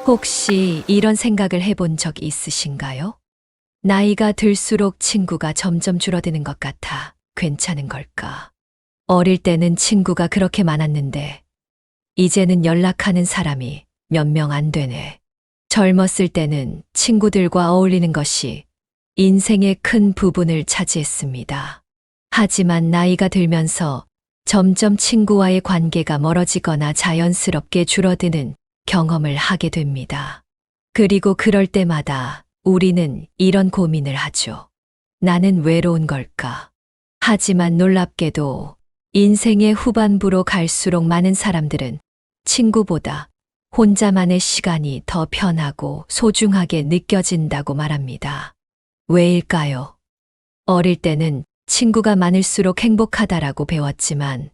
혹시 이런 생각을 해본 적 있으신가요? 나이가 들수록 친구가 점점 줄어드는 것 같아 괜찮은 걸까? 어릴 때는 친구가 그렇게 많았는데, 이제는 연락하는 사람이 몇 명 안 되네. 젊었을 때는 친구들과 어울리는 것이 인생의 큰 부분을 차지했습니다. 하지만 나이가 들면서 점점 친구와의 관계가 멀어지거나 자연스럽게 줄어드는 경험을 하게 됩니다. 그리고 그럴 때마다 우리는 이런 고민을 하죠. 나는 외로운 걸까? 하지만 놀랍게도 인생의 후반부로 갈수록 많은 사람들은 친구보다 혼자만의 시간이 더 편하고 소중하게 느껴진다고 말합니다. 왜일까요? 어릴 때는 친구가 많을수록 행복하다라고 배웠지만,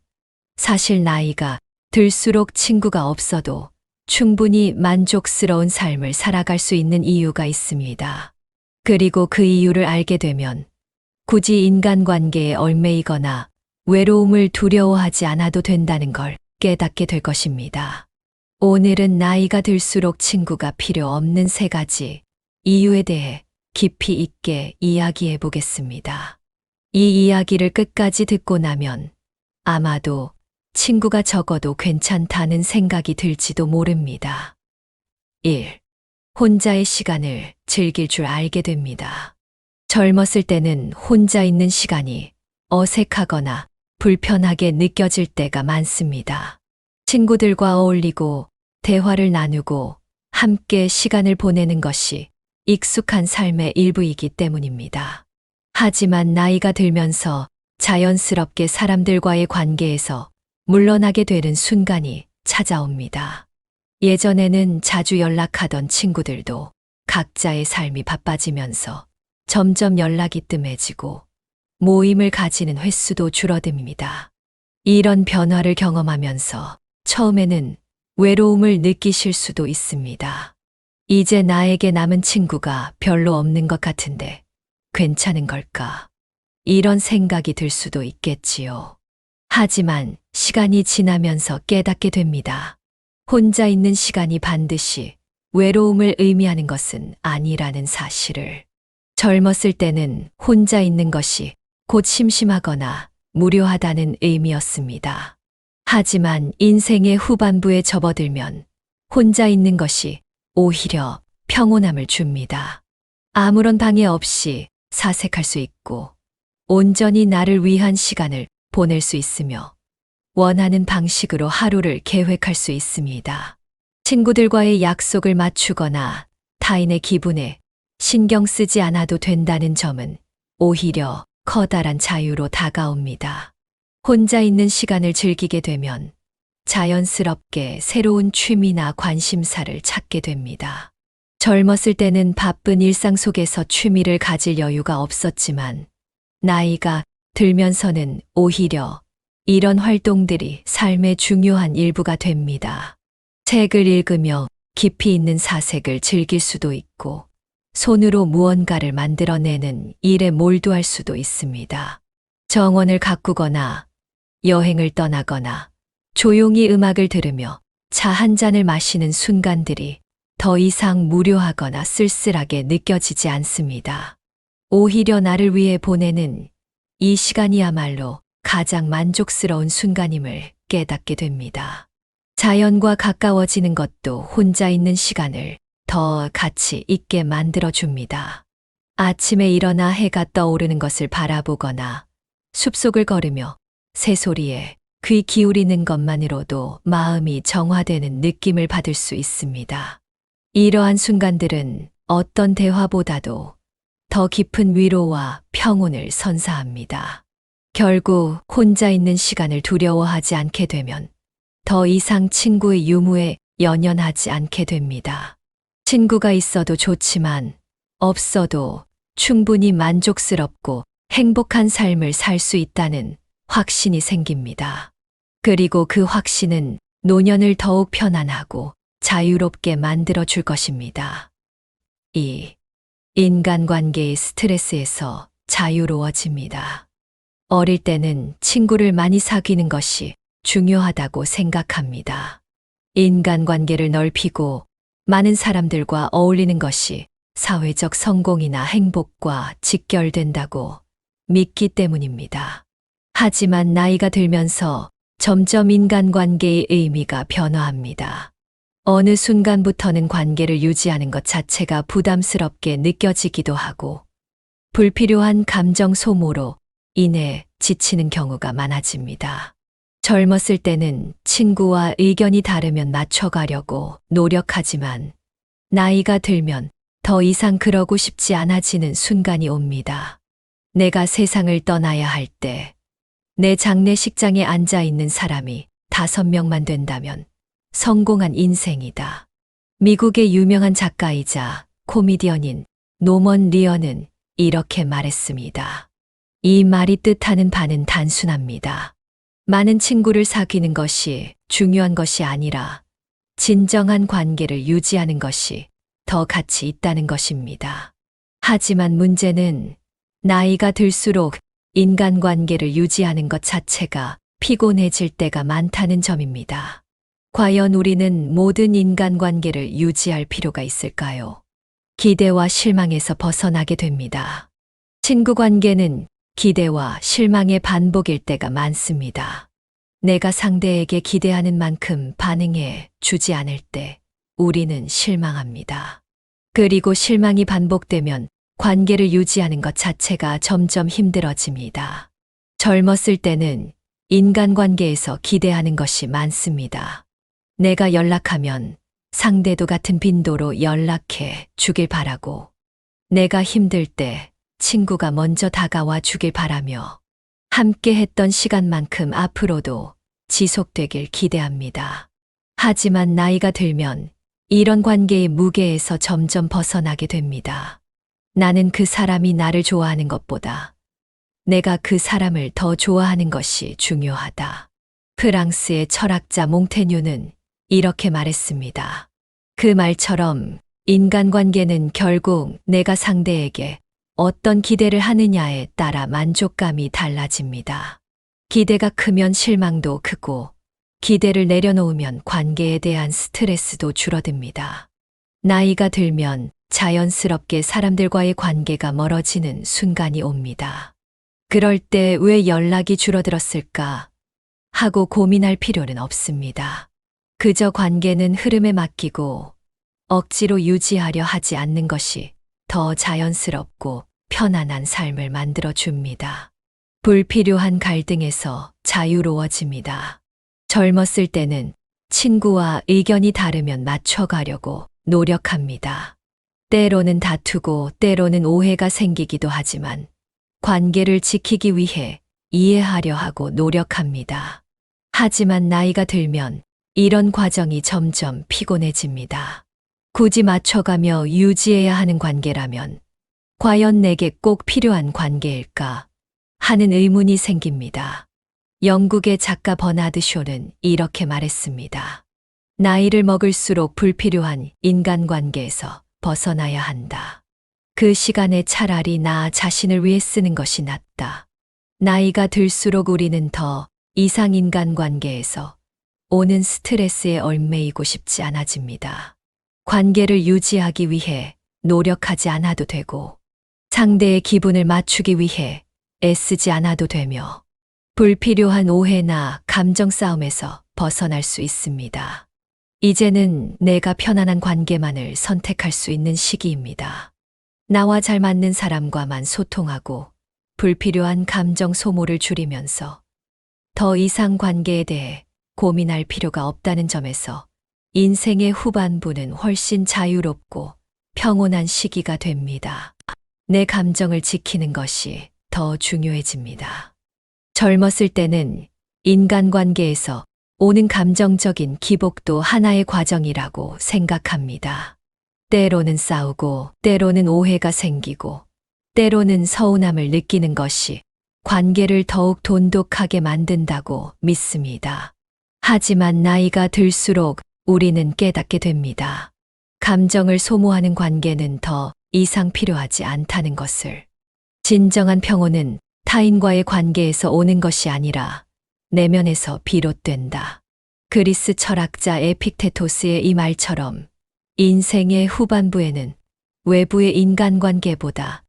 사실 나이가 들수록 친구가 없어도 충분히 만족스러운 삶을 살아갈 수 있는 이유가 있습니다. 그리고 그 이유를 알게 되면 굳이 인간관계에 얽매이거나 외로움을 두려워하지 않아도 된다는 걸 깨닫게 될 것입니다. 오늘은 나이가 들수록 친구가 필요 없는 3가지 이유에 대해 깊이 있게 이야기해 보겠습니다. 이 이야기를 끝까지 듣고 나면 아마도 친구가 적어도 괜찮다는 생각이 들지도 모릅니다. 1. 혼자의 시간을 즐길 줄 알게 됩니다. 젊었을 때는 혼자 있는 시간이 어색하거나 불편하게 느껴질 때가 많습니다. 친구들과 어울리고 대화를 나누고 함께 시간을 보내는 것이 익숙한 삶의 일부이기 때문입니다. 하지만 나이가 들면서 자연스럽게 사람들과의 관계에서 물러나게 되는 순간이 찾아옵니다. 예전에는 자주 연락하던 친구들도 각자의 삶이 바빠지면서 점점 연락이 뜸해지고 모임을 가지는 횟수도 줄어듭니다. 이런 변화를 경험하면서 처음에는 외로움을 느끼실 수도 있습니다. 이제 나에게 남은 친구가 별로 없는 것 같은데 괜찮은 걸까? 이런 생각이 들 수도 있겠지요. 하지만 시간이 지나면서 깨닫게 됩니다. 혼자 있는 시간이 반드시 외로움을 의미하는 것은 아니라는 사실을. 젊었을 때는 혼자 있는 것이 곧 심심하거나 무료하다는 의미였습니다. 하지만 인생의 후반부에 접어들면 혼자 있는 것이 오히려 평온함을 줍니다. 아무런 방해 없이 사색할 수 있고 온전히 나를 위한 시간을 보낼 수 있으며 원하는 방식으로 하루를 계획할 수 있습니다. 친구들과의 약속을 맞추거나 타인의 기분에 신경 쓰지 않아도 된다는 점은 오히려 커다란 자유로 다가옵니다. 혼자 있는 시간을 즐기게 되면 자연스럽게 새로운 취미나 관심사를 찾게 됩니다. 젊었을 때는 바쁜 일상 속에서 취미를 가질 여유가 없었지만, 나이가 들면서는 오히려 이런 활동들이 삶의 중요한 일부가 됩니다. 책을 읽으며 깊이 있는 사색을 즐길 수도 있고, 손으로 무언가를 만들어내는 일에 몰두할 수도 있습니다. 정원을 가꾸거나 여행을 떠나거나 조용히 음악을 들으며 차 한 잔을 마시는 순간들이 더 이상 무료하거나 쓸쓸하게 느껴지지 않습니다. 오히려 나를 위해 보내는 이 시간이야말로 가장 만족스러운 순간임을 깨닫게 됩니다. 자연과 가까워지는 것도 혼자 있는 시간을 더 가치 있게 만들어줍니다. 아침에 일어나 해가 떠오르는 것을 바라보거나 숲속을 걸으며 새소리에 귀 기울이는 것만으로도 마음이 정화되는 느낌을 받을 수 있습니다. 이러한 순간들은 어떤 대화보다도 더 깊은 위로와 평온을 선사합니다. 결국 혼자 있는 시간을 두려워하지 않게 되면 더 이상 친구의 유무에 연연하지 않게 됩니다. 친구가 있어도 좋지만 없어도 충분히 만족스럽고 행복한 삶을 살 수 있다는 확신이 생깁니다. 그리고 그 확신은 노년을 더욱 편안하고 자유롭게 만들어 줄 것입니다. 2. 인간관계의 스트레스에서 자유로워집니다. 어릴 때는 친구를 많이 사귀는 것이 중요하다고 생각합니다. 인간관계를 넓히고 많은 사람들과 어울리는 것이 사회적 성공이나 행복과 직결된다고 믿기 때문입니다. 하지만 나이가 들면서 점점 인간관계의 의미가 변화합니다. 어느 순간부터는 관계를 유지하는 것 자체가 부담스럽게 느껴지기도 하고 불필요한 감정 소모로 인해 지치는 경우가 많아집니다. 젊었을 때는 친구와 의견이 다르면 맞춰가려고 노력하지만 나이가 들면 더 이상 그러고 싶지 않아지는 순간이 옵니다. 내가 세상을 떠나야 할 때 내 장례식장에 앉아 있는 사람이 5명만 된다면 성공한 인생이다. 미국의 유명한 작가이자 코미디언인 노먼 리언은 이렇게 말했습니다. 이 말이 뜻하는 바는 단순합니다. 많은 친구를 사귀는 것이 중요한 것이 아니라 진정한 관계를 유지하는 것이 더 가치 있다는 것입니다. 하지만 문제는 나이가 들수록 인간관계를 유지하는 것 자체가 피곤해질 때가 많다는 점입니다. 과연 우리는 모든 인간관계를 유지할 필요가 있을까요? 기대와 실망에서 벗어나게 됩니다. 친구 관계는 기대와 실망의 반복일 때가 많습니다. 내가 상대에게 기대하는 만큼 반응해 주지 않을 때 우리는 실망합니다. 그리고 실망이 반복되면 관계를 유지하는 것 자체가 점점 힘들어집니다. 젊었을 때는 인간관계에서 기대하는 것이 많습니다. 내가 연락하면 상대도 같은 빈도로 연락해 주길 바라고, 내가 힘들 때 친구가 먼저 다가와 주길 바라며 함께 했던 시간만큼 앞으로도 지속되길 기대합니다. 하지만 나이가 들면 이런 관계의 무게에서 점점 벗어나게 됩니다. 나는 그 사람이 나를 좋아하는 것보다 내가 그 사람을 더 좋아하는 것이 중요하다. 프랑스의 철학자 몽테뉴는 이렇게 말했습니다. 그 말처럼 인간관계는 결국 내가 상대에게 어떤 기대를 하느냐에 따라 만족감이 달라집니다. 기대가 크면 실망도 크고, 기대를 내려놓으면 관계에 대한 스트레스도 줄어듭니다. 나이가 들면 자연스럽게 사람들과의 관계가 멀어지는 순간이 옵니다. 그럴 때 왜 연락이 줄어들었을까 하고 고민할 필요는 없습니다. 그저 관계는 흐름에 맡기고 억지로 유지하려 하지 않는 것이 더 자연스럽고 편안한 삶을 만들어 줍니다. 불필요한 갈등에서 자유로워집니다. 젊었을 때는 친구와 의견이 다르면 맞춰가려고 노력합니다. 때로는 다투고 때로는 오해가 생기기도 하지만 관계를 지키기 위해 이해하려 하고 노력합니다. 하지만 나이가 들면 이런 과정이 점점 피곤해집니다. 굳이 맞춰가며 유지해야 하는 관계라면 과연 내게 꼭 필요한 관계일까 하는 의문이 생깁니다. 영국의 작가 버나드 쇼는 이렇게 말했습니다. 나이를 먹을수록 불필요한 인간관계에서 벗어나야 한다. 그 시간에 차라리 나 자신을 위해 쓰는 것이 낫다. 나이가 들수록 우리는 더 이상 인간관계에서 오는 스트레스에 얽매이고 싶지 않아집니다. 관계를 유지하기 위해 노력하지 않아도 되고, 상대의 기분을 맞추기 위해 애쓰지 않아도 되며, 불필요한 오해나 감정 싸움에서 벗어날 수 있습니다. 이제는 내가 편안한 관계만을 선택할 수 있는 시기입니다. 나와 잘 맞는 사람과만 소통하고 불필요한 감정 소모를 줄이면서 더 이상 관계에 대해 고민할 필요가 없다는 점에서 인생의 후반부는 훨씬 자유롭고 평온한 시기가 됩니다. 내 감정을 지키는 것이 더 중요해집니다. 젊었을 때는 인간관계에서 오는 감정적인 기복도 하나의 과정이라고 생각합니다. 때로는 싸우고, 때로는 오해가 생기고, 때로는 서운함을 느끼는 것이 관계를 더욱 돈독하게 만든다고 믿습니다. 하지만 나이가 들수록 우리는 깨닫게 됩니다. 감정을 소모하는 관계는 더 이상 필요하지 않다는 것을. 진정한 평온은 타인과의 관계에서 오는 것이 아니라 내면에서 비롯된다. 그리스 철학자 에픽테토스의 이 말처럼 인생의 후반부에는 외부의 인간관계보다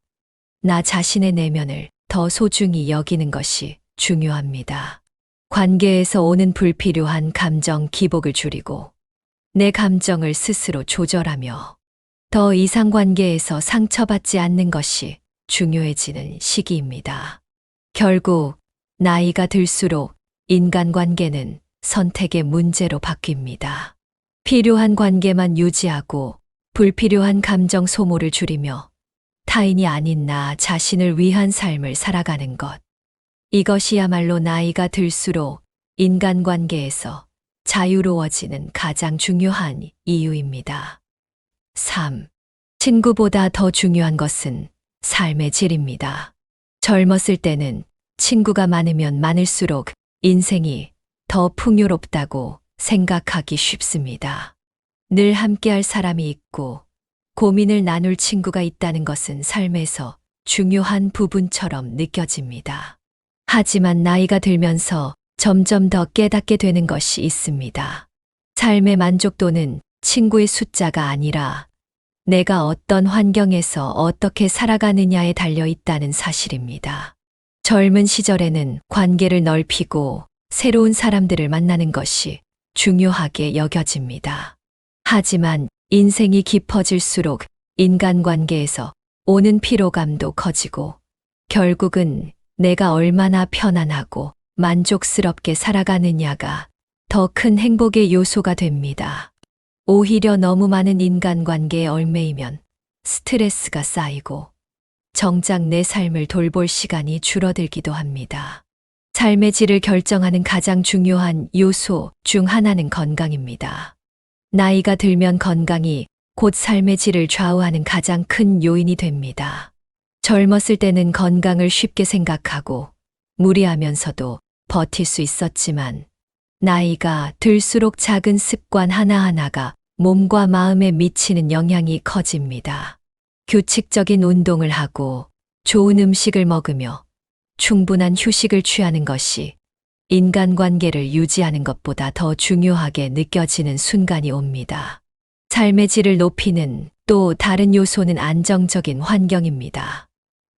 나 자신의 내면을 더 소중히 여기는 것이 중요합니다. 관계에서 오는 불필요한 감정 기복을 줄이고 내 감정을 스스로 조절하며 더 이상 관계에서 상처받지 않는 것이 중요해지는 시기입니다. 결국 나이가 들수록 인간관계는 선택의 문제로 바뀝니다. 필요한 관계만 유지하고 불필요한 감정 소모를 줄이며 타인이 아닌 나 자신을 위한 삶을 살아가는 것. 이것이야말로 나이가 들수록 인간관계에서 자유로워지는 가장 중요한 이유입니다. 3. 친구보다 더 중요한 것은 삶의 질입니다. 젊었을 때는 친구가 많으면 많을수록 인생이 더 풍요롭다고 생각하기 쉽습니다. 늘 함께할 사람이 있고 고민을 나눌 친구가 있다는 것은 삶에서 중요한 부분처럼 느껴집니다. 하지만 나이가 들면서 점점 더 깨닫게 되는 것이 있습니다. 삶의 만족도는 친구의 숫자가 아니라 내가 어떤 환경에서 어떻게 살아가느냐에 달려 있다는 사실입니다. 젊은 시절에는 관계를 넓히고 새로운 사람들을 만나는 것이 중요하게 여겨집니다. 하지만 인생이 깊어질수록 인간관계에서 오는 피로감도 커지고 결국은 내가 얼마나 편안하고 만족스럽게 살아가느냐가 더 큰 행복의 요소가 됩니다. 오히려 너무 많은 인간관계에 얽매이면 스트레스가 쌓이고 정작 내 삶을 돌볼 시간이 줄어들기도 합니다. 삶의 질을 결정하는 가장 중요한 요소 중 하나는 건강입니다. 나이가 들면 건강이 곧 삶의 질을 좌우하는 가장 큰 요인이 됩니다. 젊었을 때는 건강을 쉽게 생각하고 무리하면서도 버틸 수 있었지만 나이가 들수록 작은 습관 하나하나가 몸과 마음에 미치는 영향이 커집니다. 규칙적인 운동을 하고 좋은 음식을 먹으며 충분한 휴식을 취하는 것이 인간관계를 유지하는 것보다 더 중요하게 느껴지는 순간이 옵니다. 삶의 질을 높이는 또 다른 요소는 안정적인 환경입니다.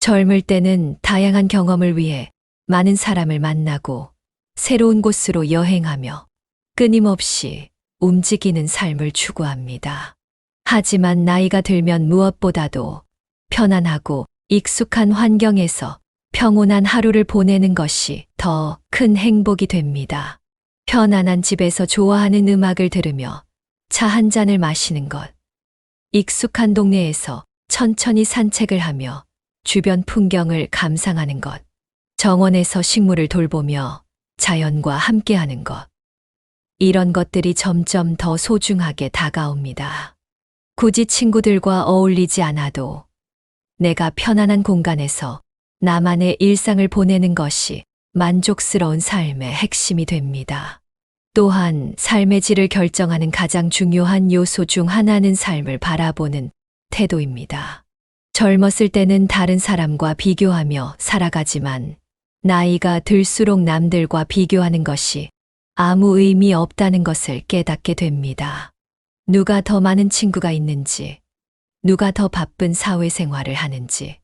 젊을 때는 다양한 경험을 위해 많은 사람을 만나고 새로운 곳으로 여행하며 끊임없이 움직이는 삶을 추구합니다. 하지만 나이가 들면 무엇보다도 편안하고 익숙한 환경에서 평온한 하루를 보내는 것이 더 큰 행복이 됩니다. 편안한 집에서 좋아하는 음악을 들으며 차 한 잔을 마시는 것, 익숙한 동네에서 천천히 산책을 하며 주변 풍경을 감상하는 것, 정원에서 식물을 돌보며 자연과 함께하는 것. 이런 것들이 점점 더 소중하게 다가옵니다. 굳이 친구들과 어울리지 않아도 내가 편안한 공간에서 나만의 일상을 보내는 것이 만족스러운 삶의 핵심이 됩니다. 또한 삶의 질을 결정하는 가장 중요한 요소 중 하나는 삶을 바라보는 태도입니다. 젊었을 때는 다른 사람과 비교하며 살아가지만 나이가 들수록 남들과 비교하는 것이 아무 의미 없다는 것을 깨닫게 됩니다. 누가 더 많은 친구가 있는지, 누가 더 바쁜 사회생활을 하는지,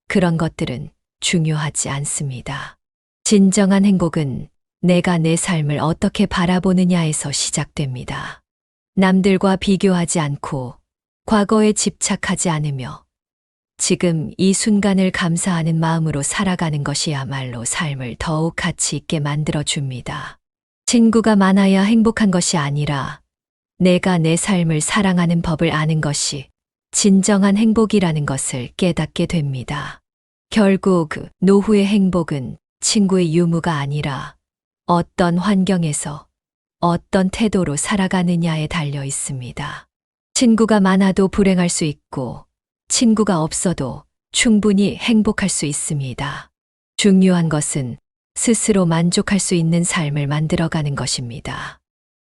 그런 것들은 중요하지 않습니다. 진정한 행복은 내가 내 삶을 어떻게 바라보느냐에서 시작됩니다. 남들과 비교하지 않고 과거에 집착하지 않으며 지금 이 순간을 감사하는 마음으로 살아가는 것이야말로 삶을 더욱 가치 있게 만들어줍니다. 친구가 많아야 행복한 것이 아니라 내가 내 삶을 사랑하는 법을 아는 것이 진정한 행복이라는 것을 깨닫게 됩니다. 결국 노후의 행복은 친구의 유무가 아니라 어떤 환경에서 어떤 태도로 살아가느냐에 달려 있습니다. 친구가 많아도 불행할 수 있고 친구가 없어도 충분히 행복할 수 있습니다. 중요한 것은 스스로 만족할 수 있는 삶을 만들어가는 것입니다.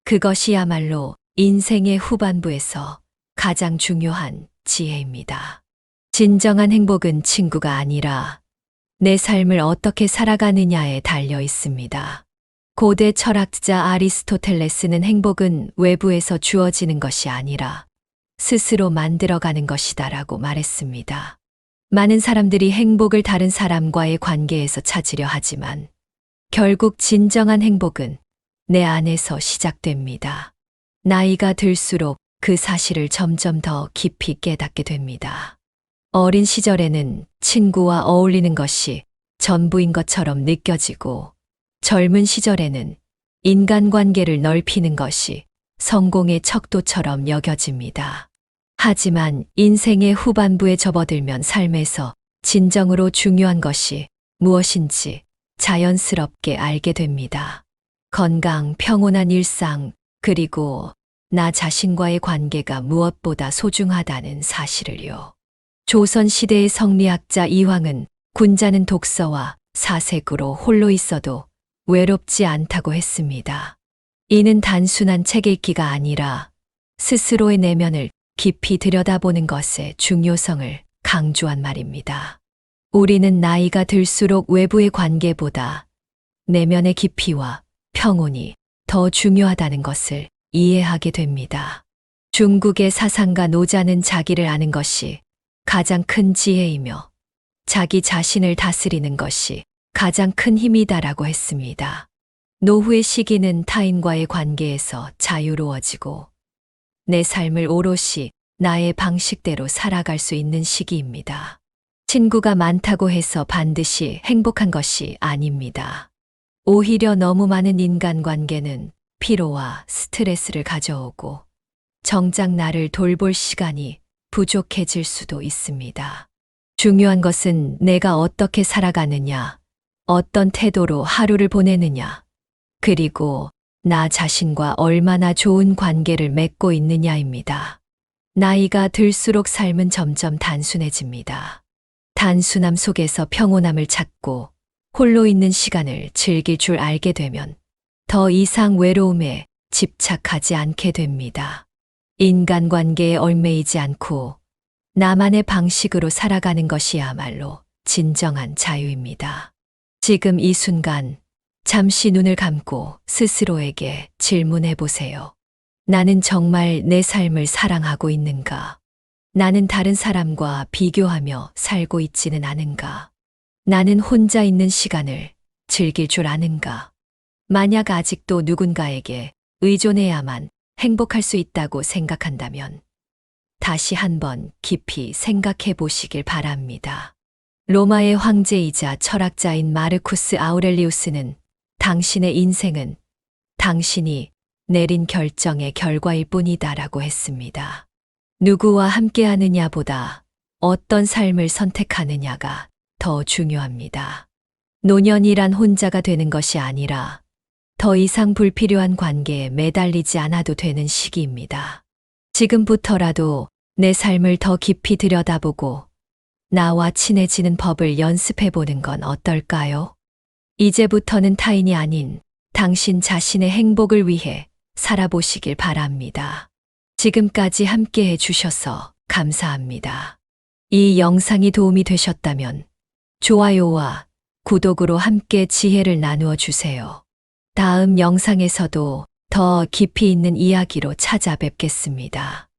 그것이야말로 인생의 후반부에서 가장 중요한 지혜입니다. 진정한 행복은 친구가 아니라 내 삶을 어떻게 살아가느냐에 달려 있습니다. 고대 철학자 아리스토텔레스는 행복은 외부에서 주어지는 것이 아니라 스스로 만들어가는 것이다라고 말했습니다. 많은 사람들이 행복을 다른 사람과의 관계에서 찾으려 하지만 결국 진정한 행복은 내 안에서 시작됩니다. 나이가 들수록 그 사실을 점점 더 깊이 깨닫게 됩니다. 어린 시절에는 친구와 어울리는 것이 전부인 것처럼 느껴지고 젊은 시절에는 인간관계를 넓히는 것이 성공의 척도처럼 여겨집니다. 하지만 인생의 후반부에 접어들면 삶에서 진정으로 중요한 것이 무엇인지 자연스럽게 알게 됩니다. 건강, 평온한 일상, 그리고 나 자신과의 관계가 무엇보다 소중하다는 사실을요. 조선시대의 성리학자 이황은 군자는 독서와 사색으로 홀로 있어도 외롭지 않다고 했습니다. 이는 단순한 책 읽기가 아니라 스스로의 내면을 깊이 들여다보는 것의 중요성을 강조한 말입니다. 우리는 나이가 들수록 외부의 관계보다 내면의 깊이와 평온이 더 중요하다는 것을 이해하게 됩니다. 중국의 사상가 노자는 자기를 아는 것이 가장 큰 지혜이며 자기 자신을 다스리는 것이 가장 큰 힘이다라고 했습니다. 노후의 시기는 타인과의 관계에서 자유로워지고 내 삶을 오롯이 나의 방식대로 살아갈 수 있는 시기입니다. 친구가 많다고 해서 반드시 행복한 것이 아닙니다. 오히려 너무 많은 인간관계는 피로와 스트레스를 가져오고 정작 나를 돌볼 시간이 부족해질 수도 있습니다. 중요한 것은 내가 어떻게 살아가느냐, 어떤 태도로 하루를 보내느냐, 그리고 나 자신과 얼마나 좋은 관계를 맺고 있느냐입니다. 나이가 들수록 삶은 점점 단순해집니다. 단순함 속에서 평온함을 찾고 홀로 있는 시간을 즐길 줄 알게 되면 더 이상 외로움에 집착하지 않게 됩니다. 인간관계에 얽매이지 않고 나만의 방식으로 살아가는 것이야말로 진정한 자유입니다. 지금 이 순간 잠시 눈을 감고 스스로에게 질문해 보세요. 나는 정말 내 삶을 사랑하고 있는가? 나는 다른 사람과 비교하며 살고 있지는 않은가? 나는 혼자 있는 시간을 즐길 줄 아는가? 만약 아직도 누군가에게 의존해야만 행복할 수 있다고 생각한다면 다시 한번 깊이 생각해 보시길 바랍니다. 로마의 황제이자 철학자인 마르쿠스 아우렐리우스는 당신의 인생은 당신이 내린 결정의 결과일 뿐이다라고 했습니다. 누구와 함께 하느냐보다 어떤 삶을 선택하느냐가 더 중요합니다. 노년이란 혼자가 되는 것이 아니라 더 이상 불필요한 관계에 매달리지 않아도 되는 시기입니다. 지금부터라도 내 삶을 더 깊이 들여다보고 나와 친해지는 법을 연습해 보는 건 어떨까요? 이제부터는 타인이 아닌 당신 자신의 행복을 위해 살아보시길 바랍니다. 지금까지 함께 해주셔서 감사합니다. 이 영상이 도움이 되셨다면 좋아요와 구독으로 함께 지혜를 나누어 주세요. 다음 영상에서도 더 깊이 있는 이야기로 찾아뵙겠습니다.